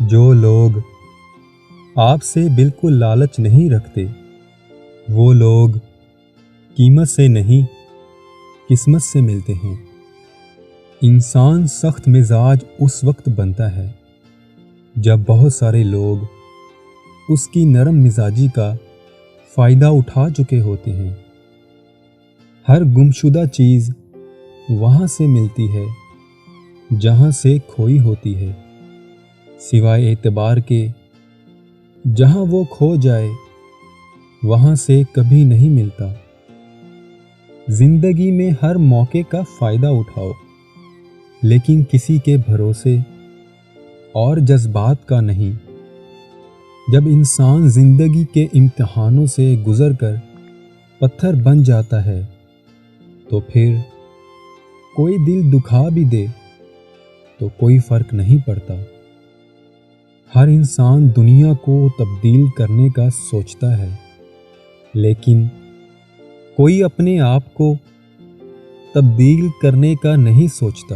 جو لوگ آپ سے بالکل لالچ نہیں رکھتے وہ لوگ قیمت سے نہیں قسمت سے ملتے ہیں۔ انسان سخت مزاج اس وقت بنتا ہے جب بہت سارے لوگ اس کی نرم مزاجی کا فائدہ اٹھا چکے ہوتے ہیں۔ ہر گمشدہ چیز وہاں سے ملتی ہے جہاں سے کھوئی ہوتی ہے، سوائے اعتبار کے جہاں وہ کھو جائے وہاں سے کبھی نہیں ملتا۔ زندگی میں ہر موقع کا فائدہ اٹھاؤ، لیکن کسی کے بھروسے اور جذبات کا نہیں۔ جب انسان زندگی کے امتحانوں سے گزر کر پتھر بن جاتا ہے تو پھر کوئی دل دکھا بھی دے تو کوئی فرق نہیں پڑتا۔ ہر انسان دنیا کو تبدیل کرنے کا سوچتا ہے، لیکن کوئی اپنے آپ کو تبدیل کرنے کا نہیں سوچتا۔